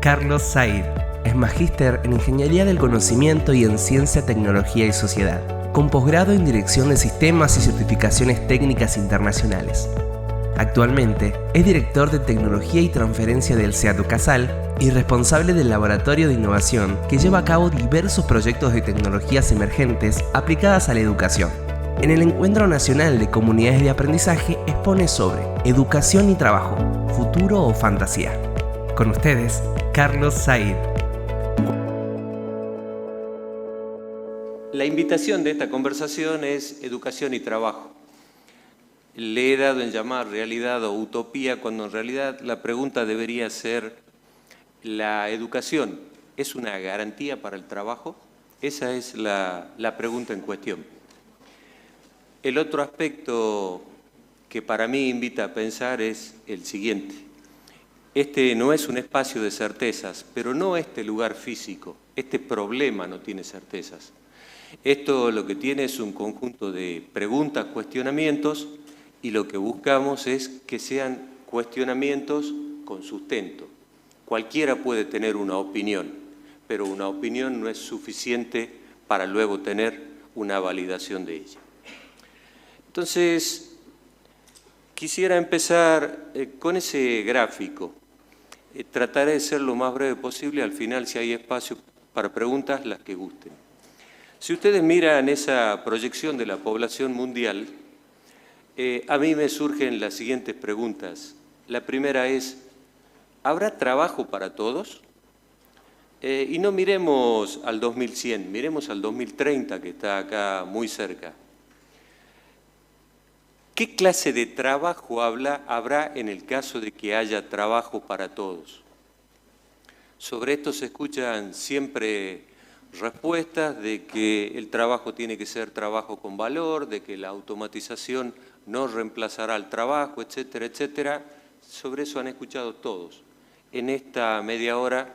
Carlos Said es magíster en Ingeniería del Conocimiento y en Ciencia, Tecnología y Sociedad, con posgrado en Dirección de Sistemas y Certificaciones Técnicas Internacionales. Actualmente es director de Tecnología y Transferencia del SEATU Casal y responsable del Laboratorio de Innovación que lleva a cabo diversos proyectos de tecnologías emergentes aplicadas a la educación. En el Encuentro Nacional de Comunidades de Aprendizaje expone sobre educación y trabajo, futuro o fantasía. Con ustedes, Carlos Said. La invitación de esta conversación es educación y trabajo. Le he dado en llamar realidad o utopía cuando en realidad la pregunta debería ser: ¿la educación es una garantía para el trabajo? Esa es la pregunta en cuestión. El otro aspecto que para mí invita a pensar es el siguiente. Este no es un espacio de certezas, pero no este lugar físico. Este problema no tiene certezas. Esto lo que tiene es un conjunto de preguntas, cuestionamientos, y lo que buscamos es que sean cuestionamientos con sustento. Cualquiera puede tener una opinión, pero una opinión no es suficiente para luego tener una validación de ella. Entonces, quisiera empezar con ese gráfico. Trataré de ser lo más breve posible, al final si hay espacio para preguntas, las que gusten. Si ustedes miran esa proyección de la población mundial, a mí me surgen las siguientes preguntas. La primera es: ¿habrá trabajo para todos? Y no miremos al 2100, miremos al 2030, que está acá muy cerca. ¿Qué clase de trabajo habrá en el caso de que haya trabajo para todos? Sobre esto se escuchan siempre respuestas de que el trabajo tiene que ser trabajo con valor, de que la automatización no reemplazará al trabajo, etcétera, etcétera. Sobre eso han escuchado todos. En esta media hora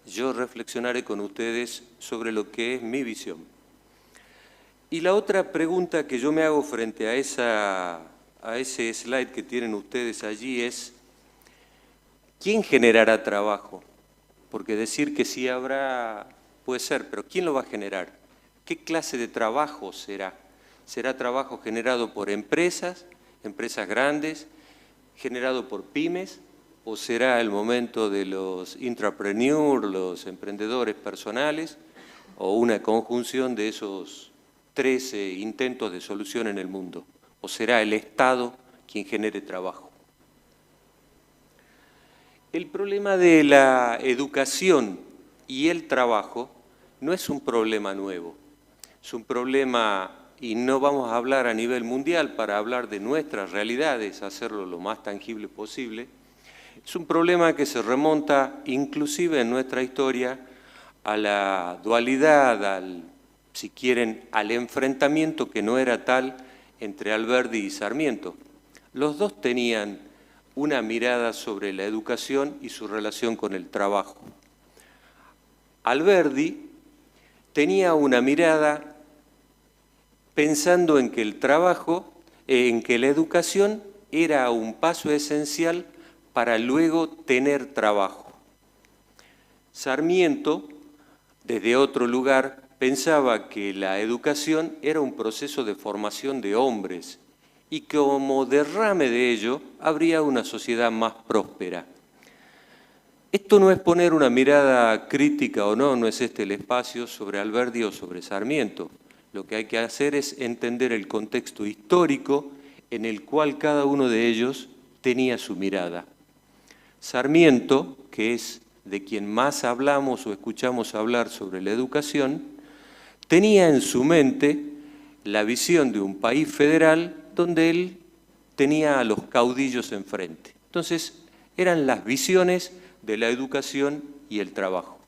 yo reflexionaré con ustedes sobre lo que es mi visión. Y la otra pregunta que yo me hago frente a ese slide que tienen ustedes allí es: ¿quién generará trabajo? Porque decir que sí habrá puede ser, pero ¿quién lo va a generar? ¿Qué clase de trabajo será? ¿Será trabajo generado por empresas grandes, generado por pymes? ¿O será el momento de los intrapreneurs, los emprendedores personales, o una conjunción de esos 13 intentos de solución en el mundo? ¿O será el Estado quien genere trabajo? El problema de la educación y el trabajo no es un problema nuevo. Es un problema, y no vamos a hablar a nivel mundial para hablar de nuestras realidades, hacerlo lo más tangible posible. Es un problema que se remonta inclusive en nuestra historia a la dualidad, si quieren, al enfrentamiento que no era tal entre Alberdi y Sarmiento. Los dos tenían una mirada sobre la educación y su relación con el trabajo. Alberdi tenía una mirada pensando en que el trabajo, en que la educación era un paso esencial para luego tener trabajo. Sarmiento, desde otro lugar, pensaba que la educación era un proceso de formación de hombres y que como derrame de ello habría una sociedad más próspera. Esto no es poner una mirada crítica o no es este el espacio sobre Alberdi o sobre Sarmiento. Lo que hay que hacer es entender el contexto histórico en el cual cada uno de ellos tenía su mirada. Sarmiento, que es de quien más hablamos o escuchamos hablar sobre la educación, tenía en su mente la visión de un país federal donde él tenía a los caudillos enfrente. Entonces, eran las visiones de la educación y el trabajo.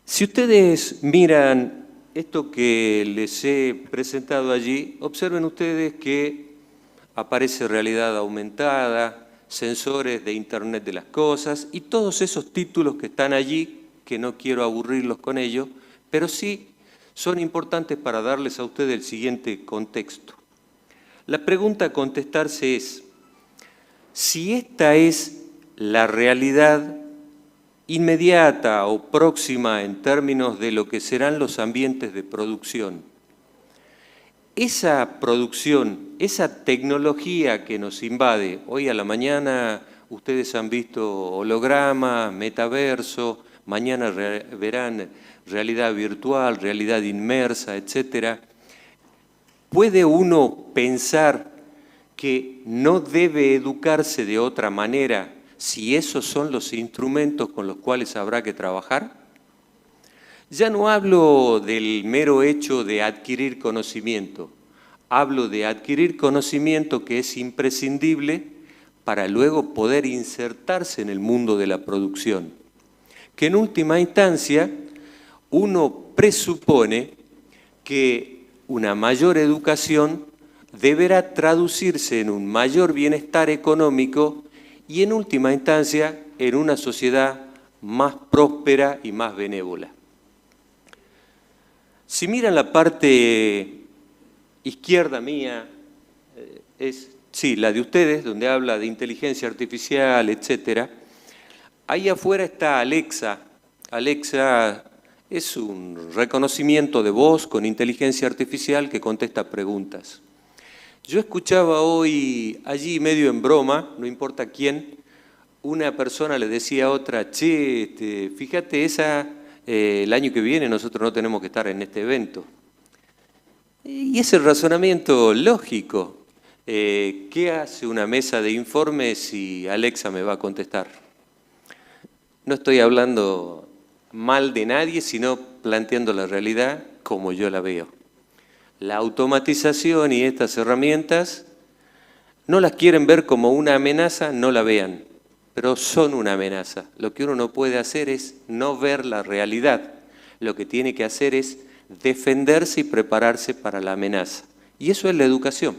Si ustedes miran esto que les he presentado allí, observen ustedes que aparece realidad aumentada, sensores de Internet de las cosas y todos esos títulos que están allí, que no quiero aburrirlos con ellos, pero sí son importantes para darles a ustedes el siguiente contexto. La pregunta a contestarse es: si esta es la realidad inmediata o próxima en términos de lo que serán los ambientes de producción. Esa producción, esa tecnología que nos invade, hoy a la mañana ustedes han visto hologramas, metaverso, mañana verán realidad virtual, realidad inmersa, etc. ¿Puede uno pensar que no debe educarse de otra manera si esos son los instrumentos con los cuales habrá que trabajar? Ya no hablo del mero hecho de adquirir conocimiento, hablo de adquirir conocimiento que es imprescindible para luego poder insertarse en el mundo de la producción. Que en última instancia uno presupone que una mayor educación deberá traducirse en un mayor bienestar económico y en última instancia en una sociedad más próspera y más benévola. Si miran la parte izquierda mía, sí, la de ustedes, donde habla de inteligencia artificial, etc. Ahí afuera está Alexa. Alexa es un reconocimiento de voz con inteligencia artificial que contesta preguntas. Yo escuchaba hoy, allí medio en broma, no importa quién, una persona le decía a otra, che, fíjate el año que viene nosotros no tenemos que estar en este evento. Y ese razonamiento lógico, ¿qué hace una mesa de informes si Alexa me va a contestar? No estoy hablando mal de nadie, sino planteando la realidad como yo la veo. La automatización y estas herramientas no las quieren ver como una amenaza, no la vean, pero son una amenaza. Lo que uno no puede hacer es no ver la realidad. Lo que tiene que hacer es defenderse y prepararse para la amenaza. Y eso es la educación.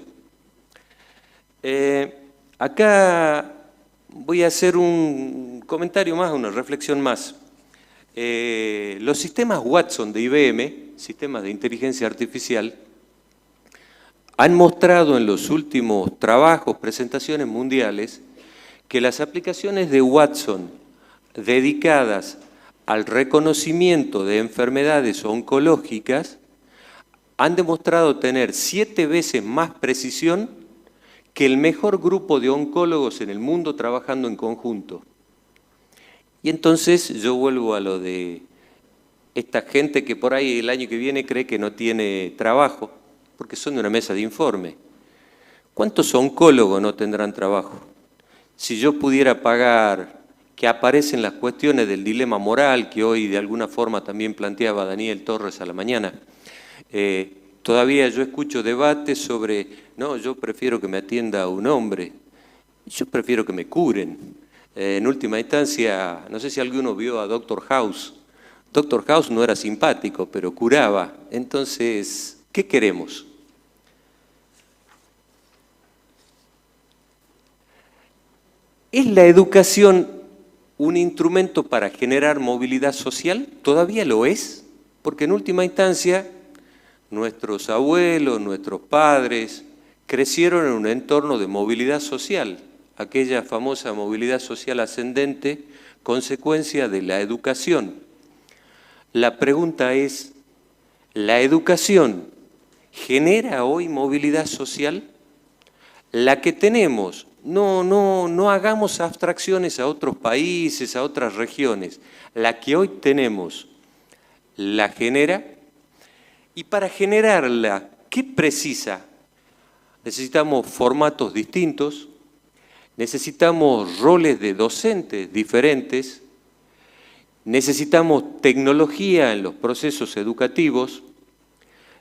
Acá voy a hacer un comentario más, una reflexión más. Los sistemas Watson de IBM, sistemas de inteligencia artificial, han mostrado en los últimos trabajos, presentaciones mundiales, que las aplicaciones de Watson dedicadas al reconocimiento de enfermedades oncológicas han demostrado tener 7 veces más precisión que el mejor grupo de oncólogos en el mundo trabajando en conjunto. Y entonces yo vuelvo a lo de esta gente que por ahí el año que viene cree que no tiene trabajo, porque son de una mesa de informe. ¿Cuántos oncólogos no tendrán trabajo? Si yo pudiera pagar, que aparecen las cuestiones del dilema moral que hoy de alguna forma también planteaba Daniel Torres a la mañana, todavía yo escucho debates sobre, no, yo prefiero que me atienda un hombre, yo prefiero que me curen. En última instancia, no sé si alguno vio a Dr. House. Dr. House no era simpático, pero curaba. Entonces, ¿qué queremos? ¿Es la educación un instrumento para generar movilidad social? ¿Todavía lo es? Porque en última instancia, nuestros abuelos, nuestros padres, crecieron en un entorno de movilidad social, aquella famosa movilidad social ascendente, consecuencia de la educación. La pregunta es, ¿la educación genera hoy movilidad social? La que tenemos, no hagamos abstracciones a otros países, a otras regiones. La que hoy tenemos, ¿la genera? Y para generarla, ¿qué precisa? Necesitamos formatos distintos, necesitamos roles de docentes diferentes, necesitamos tecnología en los procesos educativos.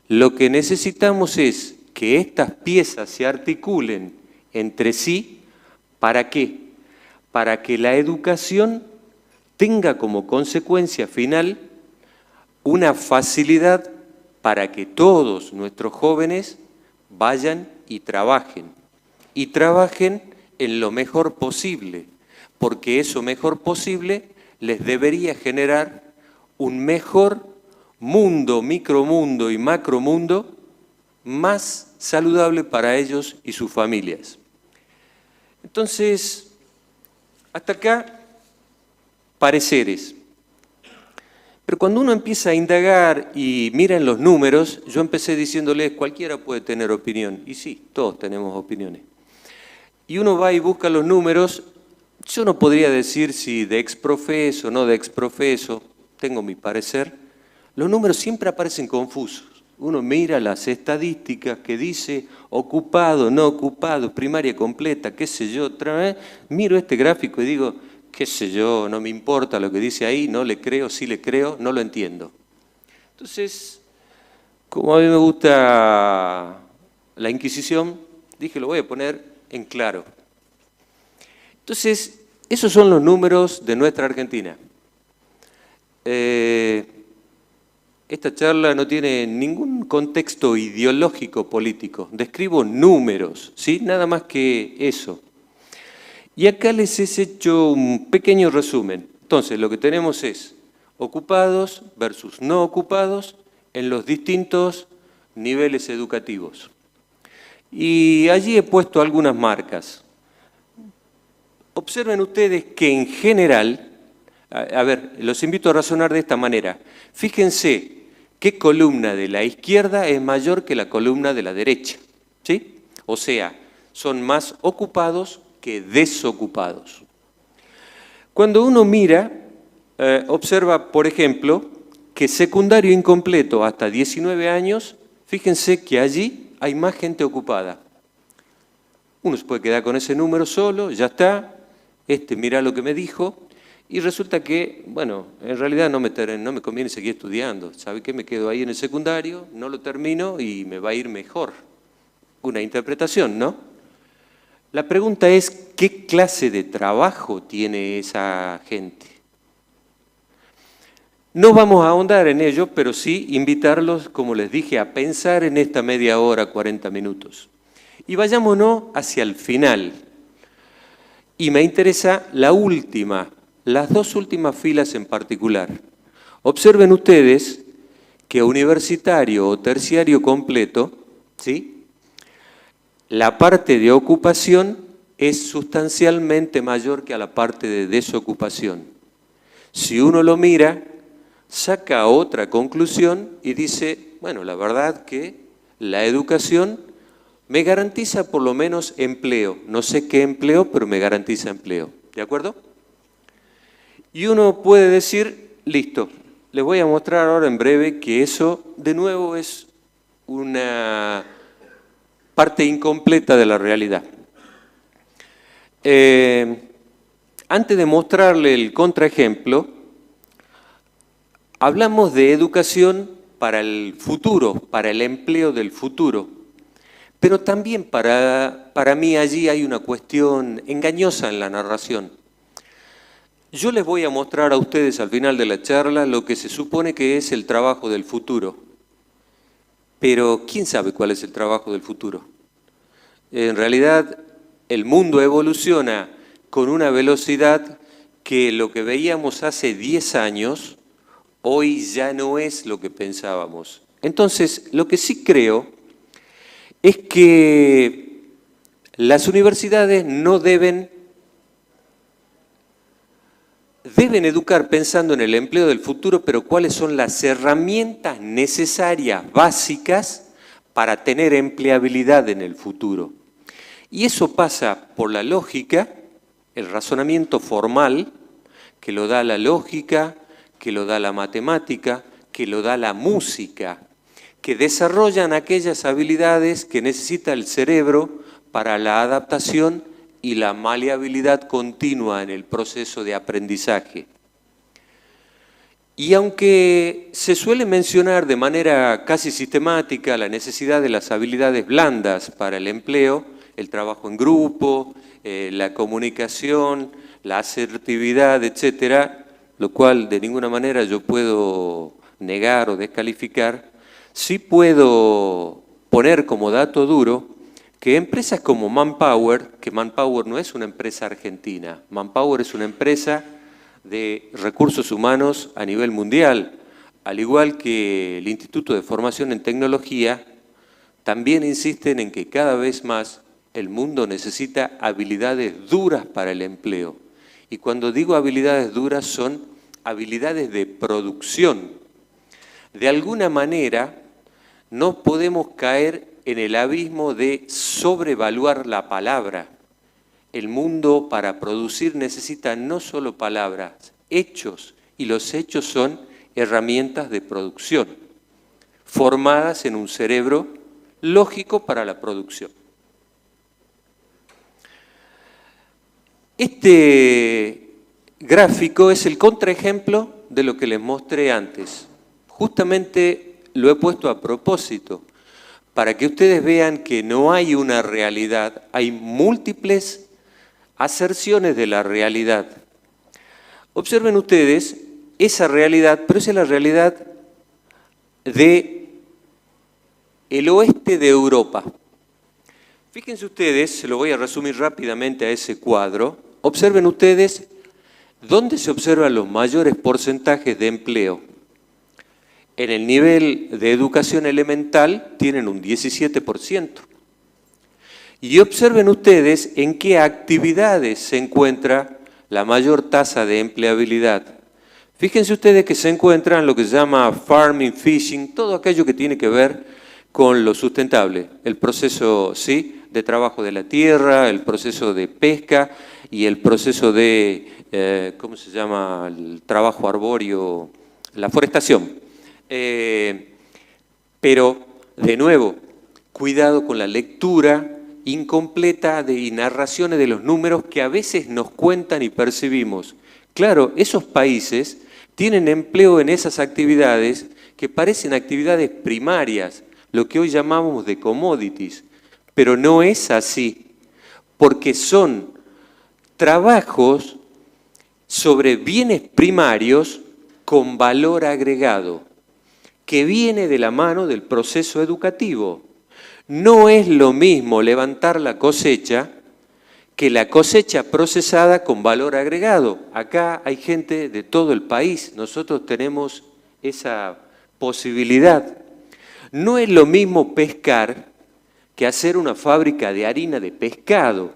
Lo que necesitamos es que estas piezas se articulen entre sí. ¿Para qué? Para que la educación tenga como consecuencia final una facilidad para que todos nuestros jóvenes vayan y trabajen en lo mejor posible, porque eso mejor posible les debería generar un mejor mundo, micromundo y macromundo más saludable para ellos y sus familias. Entonces, Hasta acá, pareceres. Pero cuando uno empieza a indagar y mira en los números, yo empecé diciéndoles, cualquiera puede tener opinión. Y sí, todos tenemos opiniones. Y uno va y busca los números. Yo no podría decir si de exprofeso o no de exprofeso, tengo mi parecer. Los números siempre aparecen confusos. Uno mira las estadísticas que dice ocupado, no ocupado, primaria completa, qué sé yo. Otra vez miro este gráfico y digo, qué sé yo, no me importa lo que dice ahí, no le creo, sí le creo, no lo entiendo. Entonces, como a mí me gusta la Inquisición, dije, lo voy a poner en claro. Entonces, esos son los números de nuestra Argentina. Esta charla no tiene ningún contexto ideológico político. Describo números, ¿sí? Nada más que eso. Y acá les he hecho un pequeño resumen. Entonces, lo que tenemos es ocupados versus no ocupados en los distintos niveles educativos. Y allí he puesto algunas marcas. Observen ustedes que en general, a ver, los invito a razonar de esta manera. Fíjense qué columna de la izquierda es mayor que la columna de la derecha, ¿sí? O sea, son más ocupados que desocupados. Cuando uno mira, observa, por ejemplo, que secundario incompleto hasta 19 años, fíjense que allí hay más gente ocupada. Uno se puede quedar con ese número solo, ya está, mirá lo que me dijo, y resulta que, bueno, en realidad no me conviene seguir estudiando. ¿Sabe qué? Me quedo ahí en el secundario, no lo termino y me va a ir mejor. Una interpretación, ¿no? La pregunta es, ¿qué clase de trabajo tiene esa gente? No vamos a ahondar en ello, pero sí invitarlos, como les dije, a pensar en esta media hora, 40 minutos. Y vayámonos hacia el final. Y me interesa las dos últimas filas en particular. Observen ustedes que universitario o terciario completo, ¿sí? La parte de ocupación es sustancialmente mayor que a la parte de desocupación. Si uno lo mira, saca otra conclusión y dice, bueno, la verdad que la educación me garantiza por lo menos empleo. No sé qué empleo, pero me garantiza empleo. ¿De acuerdo? Y uno puede decir, listo, les voy a mostrar ahora en breve que eso, de nuevo, es una parte incompleta de la realidad. Antes de mostrarle el contraejemplo, hablamos de educación para el futuro, para el empleo del futuro. Pero también para mí allí hay una cuestión engañosa en la narración. Yo les voy a mostrar a ustedes al final de la charla lo que se supone que es el trabajo del futuro. Pero ¿quién sabe cuál es el trabajo del futuro? En realidad, el mundo evoluciona con una velocidad que lo que veíamos hace 10 años, hoy ya no es lo que pensábamos. Entonces, lo que sí creo es que las universidades no deben educar pensando en el empleo del futuro, pero cuáles son las herramientas necesarias, básicas, para tener empleabilidad en el futuro. Y eso pasa por la lógica, el razonamiento formal, que lo da la lógica, que lo da la matemática, que lo da la música, que desarrollan aquellas habilidades que necesita el cerebro para la adaptación y la maleabilidad continua en el proceso de aprendizaje. Y aunque se suele mencionar de manera casi sistemática la necesidad de las habilidades blandas para el empleo, el trabajo en grupo, la comunicación, la asertividad, etcétera, lo cual de ninguna manera yo puedo negar o descalificar, sí puedo poner como dato duro que empresas como Manpower, que Manpower no es una empresa argentina, Manpower es una empresa de recursos humanos a nivel mundial, al igual que el Instituto de Formación en Tecnología, también insisten en que cada vez más el mundo necesita habilidades duras para el empleo. Y cuando digo habilidades duras son habilidades de producción. De alguna manera no podemos caer en el abismo de sobrevaluar la palabra. El mundo para producir necesita no solo palabras, hechos, y los hechos son herramientas de producción, formadas en un cerebro lógico para la producción. Este gráfico es el contraejemplo de lo que les mostré antes. Justamente lo he puesto a propósito, para que ustedes vean que no hay una realidad, hay múltiples aserciones de la realidad. Observen ustedes esa realidad, pero esa es la realidad del oeste de Europa. Fíjense ustedes, se lo voy a resumir rápidamente a ese cuadro, observen ustedes dónde se observan los mayores porcentajes de empleo. En el nivel de educación elemental tienen un 17%. Y observen ustedes en qué actividades se encuentra la mayor tasa de empleabilidad. Fíjense ustedes que se encuentran lo que se llama farming, fishing, todo aquello que tiene que ver con lo sustentable, el proceso ¿sí? de trabajo de la tierra, el proceso de pesca y el proceso de, ¿cómo se llama?, el trabajo arbóreo, la forestación. Pero, de nuevo, cuidado con la lectura incompleta y narraciones de los números que a veces nos cuentan y percibimos. Claro, esos países tienen empleo en esas actividades que parecen actividades primarias, lo que hoy llamamos de commodities, pero no es así, porque son trabajos sobre bienes primarios con valor agregado, que viene de la mano del proceso educativo. No es lo mismo levantar la cosecha que la cosecha procesada con valor agregado. Acá hay gente de todo el país, nosotros tenemos esa posibilidad. No es lo mismo pescar que hacer una fábrica de harina de pescado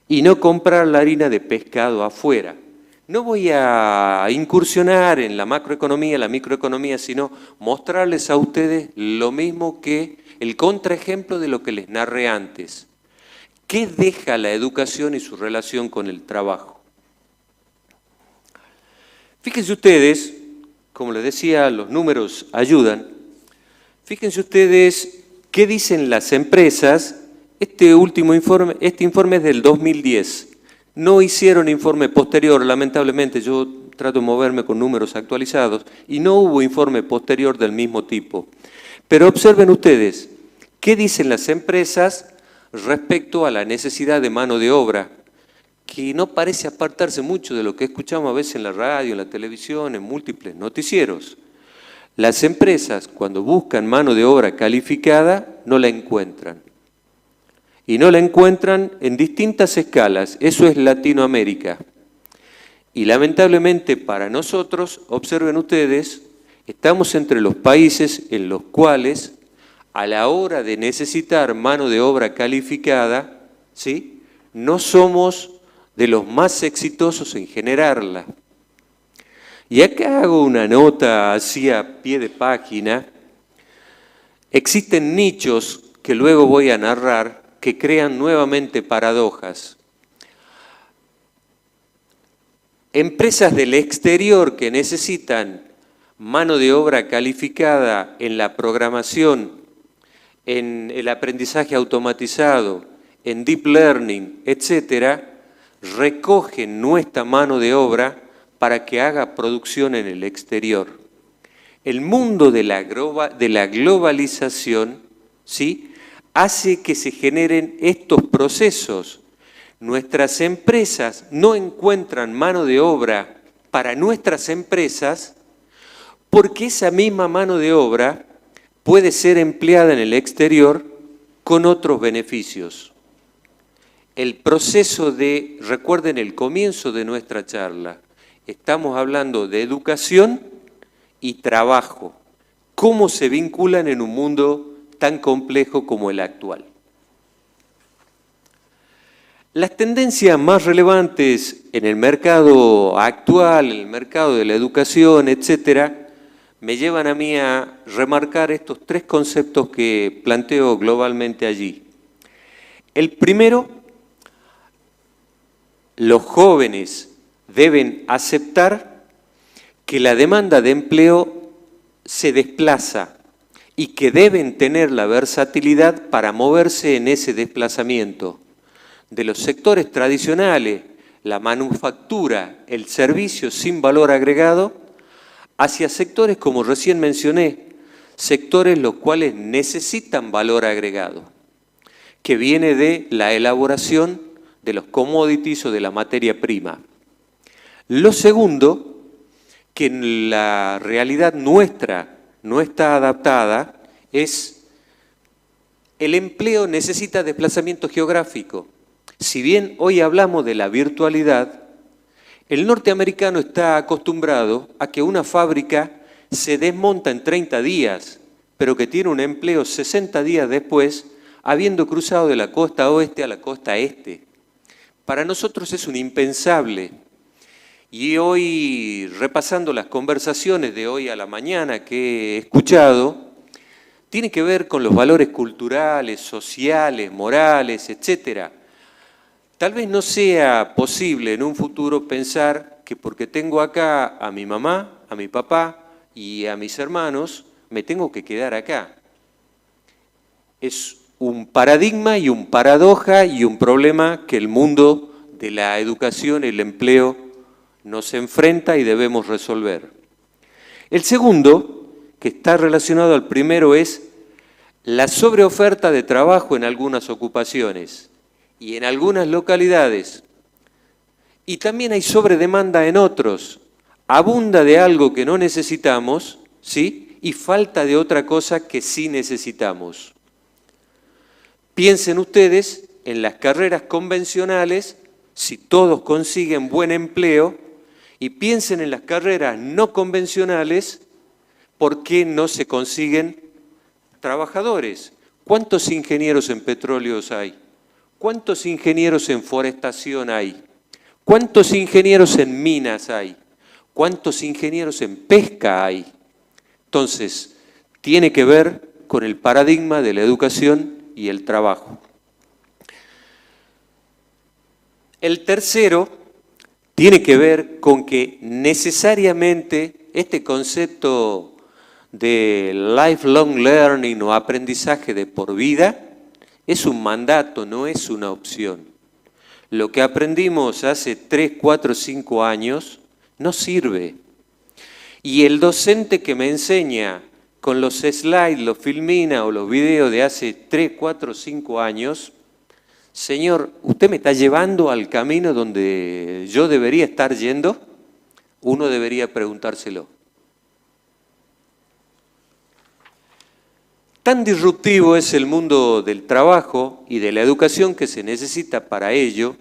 y no comprar la harina de pescado afuera. No voy a incursionar en la macroeconomía, la microeconomía, sino mostrarles a ustedes lo mismo que el contraejemplo de lo que les narré antes. ¿Qué deja la educación y su relación con el trabajo? Fíjense ustedes, como les decía, los números ayudan. Fíjense ustedes qué dicen las empresas. Este informe es del 2010. No hicieron informe posterior, lamentablemente, yo trato de moverme con números actualizados, y no hubo informe posterior del mismo tipo. Pero observen ustedes, ¿qué dicen las empresas respecto a la necesidad de mano de obra? Que no parece apartarse mucho de lo que escuchamos a veces en la radio, en la televisión, en múltiples noticieros. Las empresas, cuando buscan mano de obra calificada, no la encuentran. Y no la encuentran en distintas escalas. Eso es Latinoamérica. Y lamentablemente para nosotros, observen ustedes, estamos entre los países en los cuales a la hora de necesitar mano de obra calificada, ¿sí?, no somos de los más exitosos en generarla. Y acá hago una nota así a pie de página. Existen nichos que luego voy a narrar que crean nuevamente paradojas. Empresas del exterior que necesitan mano de obra calificada en la programación, en el aprendizaje automatizado, en deep learning, etcétera, recogen nuestra mano de obra para que haga producción en el exterior. El mundo de la globalización, ¿sí?, hace que se generen estos procesos. Nuestras empresas no encuentran mano de obra para nuestras empresas porque esa misma mano de obra puede ser empleada en el exterior con otros beneficios. El proceso de, recuerden el comienzo de nuestra charla, estamos hablando de educación y trabajo. ¿Cómo se vinculan en un mundo tan complejo como el actual? Las tendencias más relevantes en el mercado actual, en el mercado de la educación, etcétera, me llevan a mí a remarcar estos tres conceptos que planteo globalmente allí. El primero, los jóvenes deben aceptar que la demanda de empleo se desplaza y que deben tener la versatilidad para moverse en ese desplazamiento de los sectores tradicionales, la manufactura, el servicio sin valor agregado, hacia sectores, como recién mencioné, sectores los cuales necesitan valor agregado, que viene de la elaboración de los commodities o de la materia prima. Lo segundo, que en la realidad nuestra no está adaptada, es el empleo necesita desplazamiento geográfico. Si bien hoy hablamos de la virtualidad, el norteamericano está acostumbrado a que una fábrica se desmonta en 30 días, pero que tiene un empleo 60 días después, habiendo cruzado de la costa oeste a la costa este. Para nosotros es un impensable. Y hoy, repasando las conversaciones de hoy a la mañana que he escuchado, tiene que ver con los valores culturales, sociales, morales, etcétera. Tal vez no sea posible en un futuro pensar que porque tengo acá a mi mamá, a mi papá y a mis hermanos, me tengo que quedar acá. Es un paradigma y un paradoja y un problema que el mundo de la educación y el empleo nos enfrenta y debemos resolver. El segundo, que está relacionado al primero, es la sobreoferta de trabajo en algunas ocupaciones y en algunas localidades. Y también hay sobredemanda en otros. Abunda de algo que no necesitamos, ¿sí? Y falta de otra cosa que sí necesitamos. Piensen ustedes en las carreras convencionales, si todos consiguen buen empleo, y piensen en las carreras no convencionales, ¿por qué no se consiguen trabajadores? ¿Cuántos ingenieros en petróleos hay? ¿Cuántos ingenieros en forestación hay? ¿Cuántos ingenieros en minas hay? ¿Cuántos ingenieros en pesca hay? Entonces, tiene que ver con el paradigma de la educación y el trabajo. El tercero tiene que ver con que necesariamente este concepto de lifelong learning o aprendizaje de por vida es un mandato, no es una opción. Lo que aprendimos hace 3, 4, 5 años no sirve. Y el docente que me enseña con los slides, los filmina o los videos de hace 3, 4, 5 años, señor, ¿usted me está llevando al camino donde yo debería estar yendo? Uno debería preguntárselo. Tan disruptivo es el mundo del trabajo y de la educación que se necesita para ello,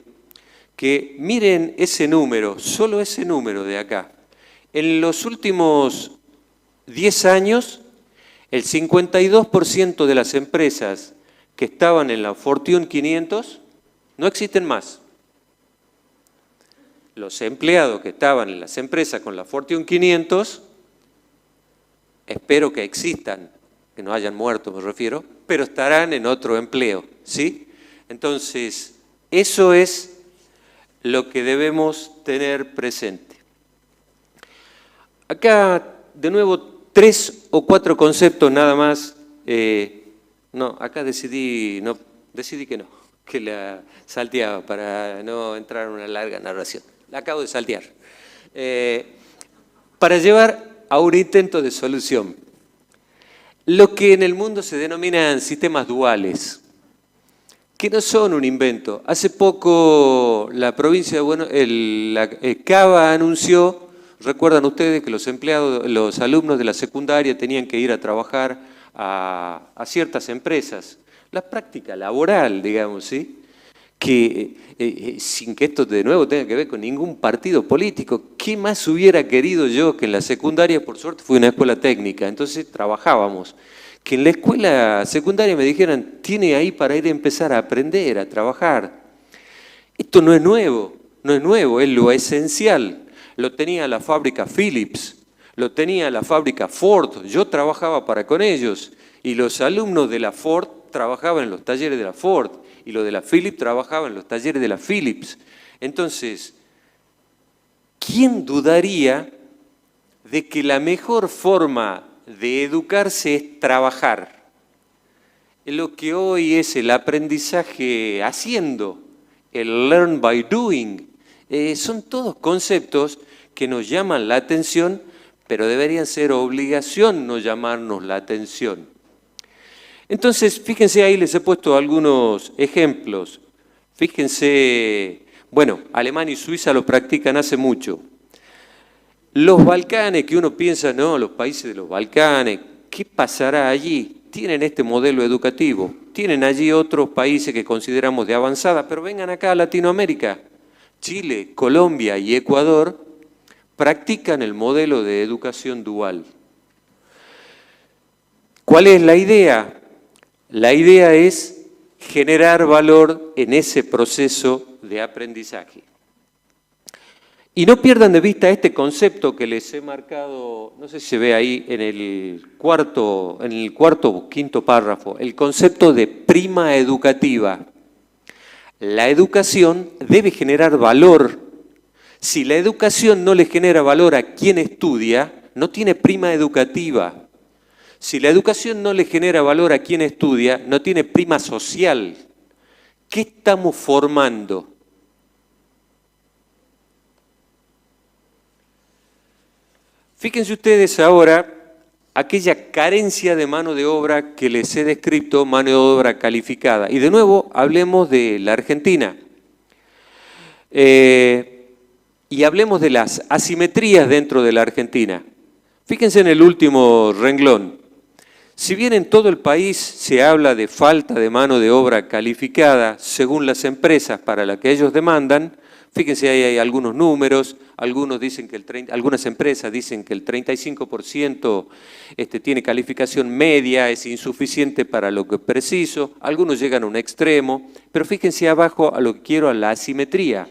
que miren ese número, solo ese número de acá. En los últimos 10 años, el 52% de las empresas que estaban en la Fortune 500 no existen más. Los empleados que estaban en las empresas con la Fortune 500, espero que existan, que no hayan muerto me refiero, pero estarán en otro empleo, ¿sí? Entonces, eso es lo que debemos tener presente. Acá, de nuevo, 3 o 4 conceptos nada más. No, acá decidí que no, que la salteaba para no entrar en una larga narración. La acabo de saltear. Para llevar a un intento de solución. Lo que en el mundo se denominan sistemas duales, que no son un invento. Hace poco la provincia de Cava anunció, recuerdan ustedes que los alumnos de la secundaria tenían que ir a trabajar a ciertas empresas. La práctica laboral, digamos, ¿sí? Que sin que esto de nuevo tenga que ver con ningún partido político, ¿qué más hubiera querido yo que en la secundaria, por suerte fue una escuela técnica, entonces trabajábamos, que en la escuela secundaria me dijeran, tiene ahí para ir a empezar a aprender, a trabajar? Esto no es nuevo, no es nuevo, es lo esencial. Lo tenía la fábrica Philips, lo tenía la fábrica Ford, yo trabajaba con ellos, y los alumnos de la Ford trabajaban en los talleres de la Ford, y los de la Philips trabajaban en los talleres de la Philips. Entonces, ¿quién dudaría de que la mejor forma de educarse es trabajar? Lo que hoy es el aprendizaje haciendo, el learn by doing, son todos conceptos que nos llaman la atención, pero deberían ser obligación no llamarnos la atención. Entonces, fíjense, ahí les he puesto algunos ejemplos. Fíjense, bueno, Alemania y Suiza lo practican hace mucho. Los Balcanes, que uno piensa, no, los países de los Balcanes, ¿qué pasará allí? Tienen este modelo educativo, tienen allí otros países que consideramos de avanzada, pero vengan acá a Latinoamérica. Chile, Colombia y Ecuador practican el modelo de educación dual. ¿Cuál es la idea? La idea es generar valor en ese proceso de aprendizaje. Y no pierdan de vista este concepto que les he marcado, no sé si se ve ahí en el cuarto o quinto párrafo, el concepto de prima educativa. La educación debe generar valor. Si la educación no le genera valor a quien estudia, no tiene prima educativa. Si la educación no le genera valor a quien estudia, no tiene prima social. ¿Qué estamos formando? Fíjense ustedes ahora aquella carencia de mano de obra que les he descrito, mano de obra calificada. Y de nuevo, hablemos de la Argentina. Y hablemos de las asimetrías dentro de la Argentina. Fíjense en el último renglón. Si bien en todo el país se habla de falta de mano de obra calificada según las empresas para las que ellos demandan, fíjense, ahí hay algunos números, algunas empresas dicen que el 35% tiene calificación media, es insuficiente para lo que es preciso, algunos llegan a un extremo, pero fíjense abajo a lo que quiero, a la asimetría.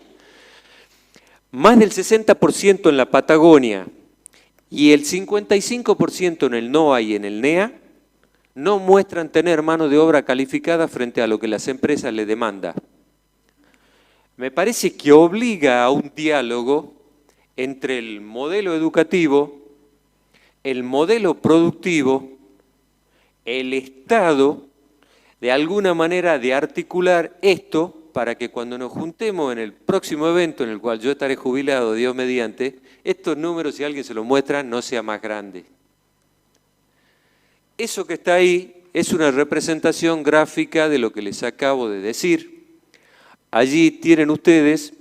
Más del 60% en la Patagonia y el 55% en el NOA y en el NEA no muestran tener mano de obra calificada frente a lo que las empresas le demandan. Me parece que obliga a un diálogo entre el modelo educativo, el modelo productivo, el Estado, de alguna manera de articular esto para que cuando nos juntemos en el próximo evento en el cual yo estaré jubilado, Dios mediante, estos números, si alguien se los muestra, no sea más grande. Eso que está ahí es una representación gráfica de lo que les acabo de decir. Allí tienen ustedes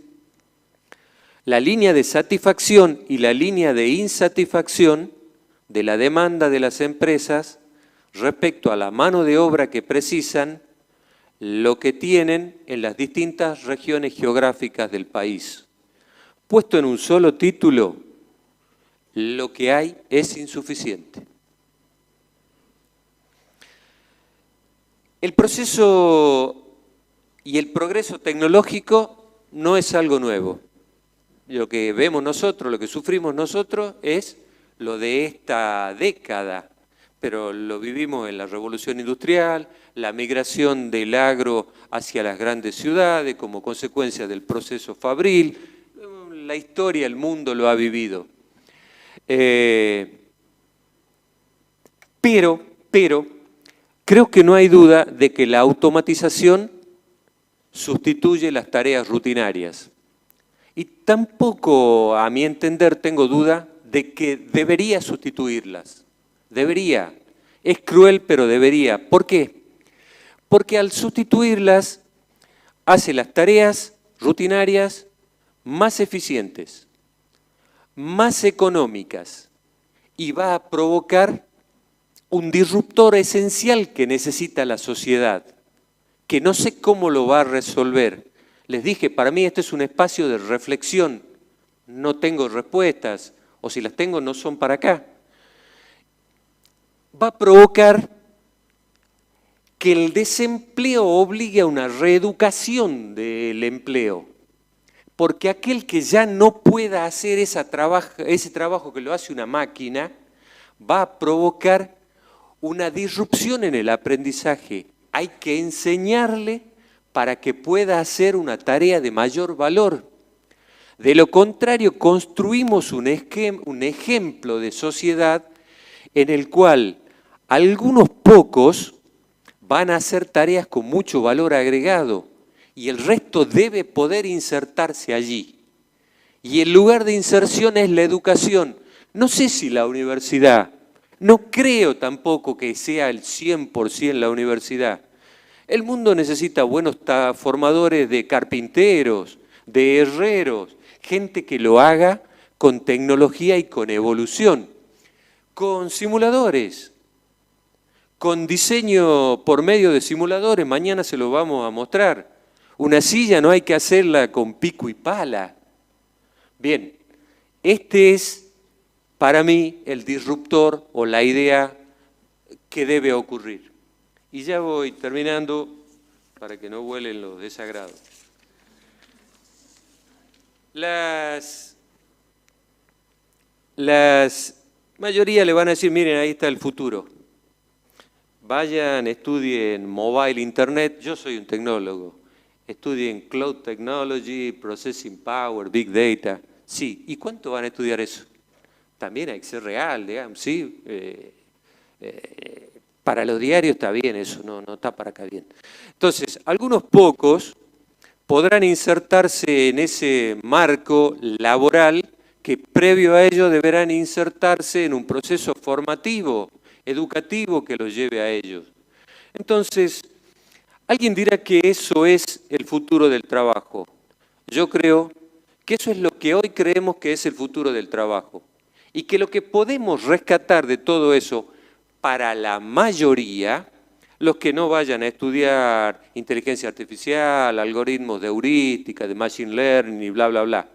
la línea de satisfacción y la línea de insatisfacción de la demanda de las empresas respecto a la mano de obra que precisan, lo que tienen en las distintas regiones geográficas del país. Puesto en un solo título, lo que hay es insuficiente. El proceso y el progreso tecnológico no es algo nuevo. Lo que vemos nosotros, lo que sufrimos nosotros es lo de esta década, pero lo vivimos en la revolución industrial, la migración del agro hacia las grandes ciudades como consecuencia del proceso fabril. La historia, el mundo lo ha vivido. Pero creo que no hay duda de que la automatización sustituye las tareas rutinarias. Y tampoco, a mi entender, tengo duda de que debería sustituirlas. Debería. Es cruel, pero debería. ¿Por qué? Porque al sustituirlas, hace las tareas rutinarias más eficientes, más económicas y va a provocar un disruptor esencial que necesita la sociedad, que no sé cómo lo va a resolver. Les dije, para mí este es un espacio de reflexión, no tengo respuestas, o si las tengo no son para acá. Va a provocar que el desempleo obligue a una reeducación del empleo. porque aquel que ya no pueda hacer ese trabajo que lo hace una máquina, va a provocar una disrupción en el aprendizaje. Hay que enseñarle para que pueda hacer una tarea de mayor valor. De lo contrario, construimos un ejemplo de sociedad en el cual algunos pocos van a hacer tareas con mucho valor agregado y el resto debe poder insertarse allí. Y el lugar de inserción es la educación. No sé si la universidad, no creo tampoco que sea el 100% la universidad. El mundo necesita buenos formadores de carpinteros, de herreros, gente que lo haga con tecnología y con evolución, con simuladores, con diseño por medio de simuladores. Mañana se lo vamos a mostrar. Una silla no hay que hacerla con pico y pala. Bien, este es para mí el disruptor o la idea que debe ocurrir. Y ya voy terminando para que no vuelen los desagrados. Las mayoría le van a decir, miren, ahí está el futuro. Vayan, estudien mobile, internet. Yo soy un tecnólogo. Estudien cloud technology, processing power, big data. Sí, ¿y cuánto van a estudiar eso? También hay que ser real, digamos, sí. Para los diarios está bien eso, no está para acá bien. Entonces, algunos pocos podrán insertarse en ese marco laboral que previo a ello deberán insertarse en un proceso formativo, educativo que los lleve a ellos. Entonces, alguien dirá que eso es el futuro del trabajo. Yo creo que eso es lo que hoy creemos que es el futuro del trabajo. Y que lo que podemos rescatar de todo eso, para la mayoría, los que no vayan a estudiar inteligencia artificial, algoritmos de heurística, de machine learning y bla, bla, bla.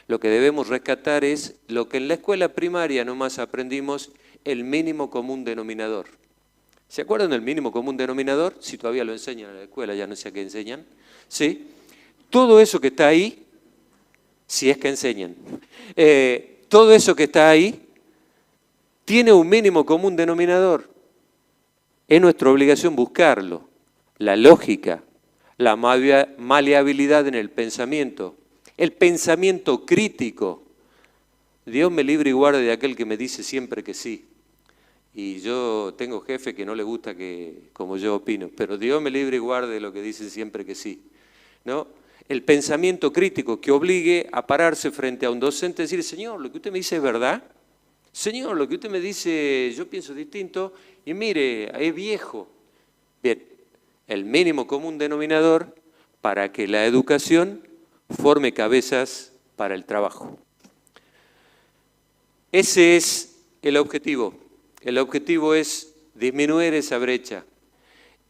Lo que debemos rescatar es lo que en la escuela primaria nomás aprendimos, el mínimo común denominador. ¿Se acuerdan del mínimo común denominador? Si todavía lo enseñan en la escuela, ya no sé a qué enseñan. ¿Sí? Todo eso que está ahí, si es que enseñan, todo eso que está ahí tiene un mínimo común denominador. Es nuestra obligación buscarlo. La lógica, la maleabilidad en el pensamiento crítico. Dios me libre y guarde de aquel que me dice siempre que sí. Y yo tengo jefe que no le gusta como yo opino, pero Dios me libre y guarde de lo que dice siempre que sí, ¿no? El pensamiento crítico que obligue a pararse frente a un docente y decir, señor, lo que usted me dice es verdad. Señor, lo que usted me dice, yo pienso distinto, y mire, es viejo. Bien, el mínimo común denominador para que la educación forme cabezas para el trabajo. Ese es el objetivo. El objetivo es disminuir esa brecha.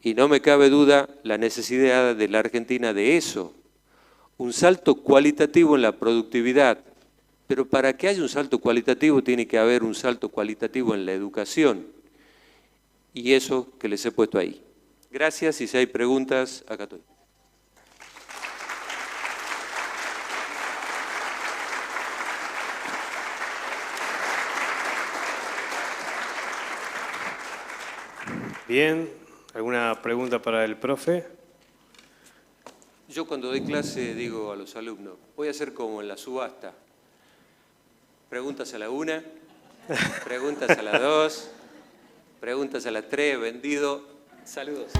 Y no me cabe duda la necesidad de la Argentina de eso. Un salto cualitativo en la productividad. Pero para que haya un salto cualitativo tiene que haber un salto cualitativo en la educación. Y eso que les he puesto ahí. Gracias, y si hay preguntas, acá estoy. Bien, ¿alguna pregunta para el profe? Yo cuando doy clase digo a los alumnos, voy a hacer como en la subasta. Preguntas a la 1, preguntas a la 2, preguntas a la 3, vendido. Saludos.